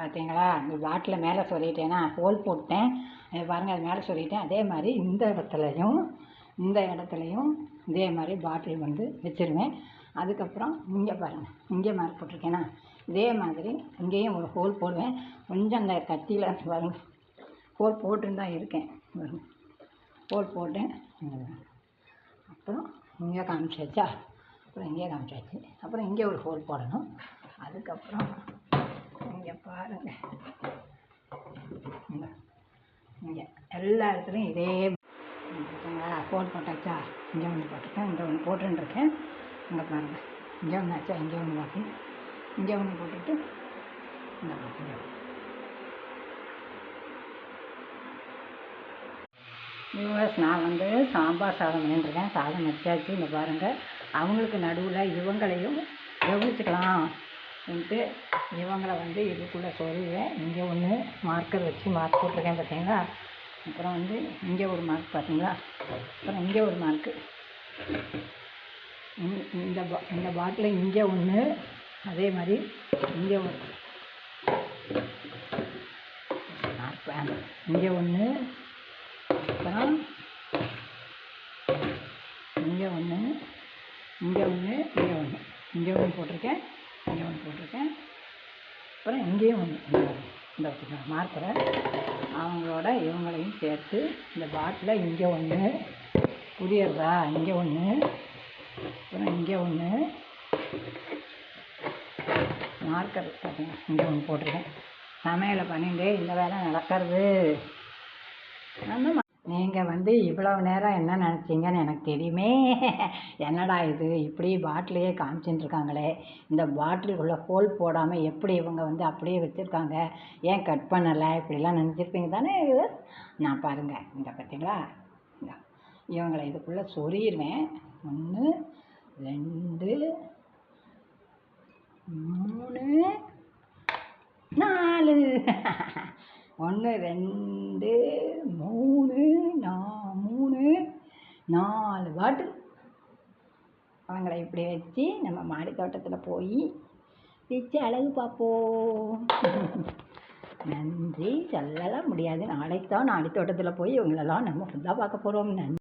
பார்த்தீங்களா, இந்த பாட்டில் மேலே சொருகிட்டேன்னா ஹோல் போட்டேன். அது பாருங்கள், அது மேலே சொருகிட்டேன். அதே மாதிரி இந்த இடத்துலையும் இதே மாதிரி பாட்டில் வந்து வச்சுருவேன். அதுக்கப்புறம் இங்கே பாருங்கள், இங்கே மார்க் போட்டிருக்கேன்னா இதே மாதிரி இங்கேயும் ஒரு ஹோல் போடுவேன். கொஞ்சம் அந்த கத்தியில் பாருங்க ஹோல் போட்டுன்னு தான் இருக்கேன். ஹோல் போட்டேன். அப்புறம் இங்கே காமிச்சாச்சா, அப்புறம் இங்கே காமிச்சாச்சு. அப்புறம் இங்கே ஒரு ஹோல் போடணும். அதுக்கப்புறம் இங்கே பாருங்கள், இங்கே எல்லா இடத்துலையும் இதே ஹோல் போட்டாச்சா. இங்கே ஒன்று போட்டிருக்கேன், இங்கே ஒன்று போட்டுருக்கேன். இங்கே பாருங்கள், இங்கே ஒன்று ஆச்சா, இங்கே ஒன்று பாக்கி, இங்கே ஒன்று போட்டுட்டு இந்த இங்கே வியூவர்ஸ், நான் வந்து சாம்பார் சாதம் பண்ணிட்டுருக்கேன். சாதம் வச்சாச்சு. இங்கே பாருங்கள், அவங்களுக்கு நடுவில் இவங்களையும் கவனிச்சுக்கலாம் இவங்களை வந்து இதுக்குள்ளே சொருவேன். இங்கே ஒன்று மார்க்கர் வச்சு மார்க் போட்டிருக்கேன் பார்த்தீங்களா. அப்புறம் வந்து இங்கே ஒரு மார்க் பார்த்தீங்களா. அப்புறம் இங்கே ஒரு மார்க்கு, இந்த பாட்டில் இங்கே ஒன்று, அதே மாதிரி இங்கே ஒன்று மார்க், இங்கே ஒன்று, அப்புறம் இங்கே ஒன்று, இங்கே ஒன்று, இங்கே ஒன்று, இங்கே ஒன்று போட்டிருக்கேன், இங்கே ஒன்று போட்டிருக்கேன். அப்புறம் இங்கேயும் ஒன்று, இந்த வச்சுக்கோங்க மார்க்கரை. அவங்களோட இவங்களையும் சேர்த்து இந்த பாட்டில் இங்கே ஒன்று புரியுறதா, இங்கே ஒன்று, அப்புறம் இங்கே ஒன்று மார்க்கர் பார்த்தீங்க, இங்கே ஒன்று போட்டிருக்கேன். சமையலை பண்ணிட்டு இந்த வேலை நடக்கிறது. நீங்கள் வந்து இவ்வளவு நேரம் என்ன நினச்சிங்கன்னு எனக்கு தெரியுமே. என்னடா இது இப்படி பாட்டிலையே காமிச்சுட்டு இருக்காங்களே, இந்த பாட்டிலுக்குள்ளே ஹோல் போடாமல் எப்படி இவங்க வந்து அப்படியே வச்சுருக்காங்க, ஏன் கட் பண்ணலை, இப்படிலாம் நினச்சிருப்பீங்க தானே. நான் பாருங்கள், இந்த பார்த்தீங்களா, இந்த இவங்களை இதுக்குள்ளே சொருகிடுவேன். 1 2 3 4 1 2 3 4 பாட்டில் அவங்கள இப்படி வச்சு நம்ம மாடி தோட்டத்தில் போய் வச்சு அழகு பார்ப்போம். நன்றி சொல்லலாம் முடியாது. நாளைக்கு தான் மாடி தோட்டத்தில் போய் இவங்களெல்லாம் நம்ம ஃபுல்லாக பார்க்க போகிறோம். நன்றி.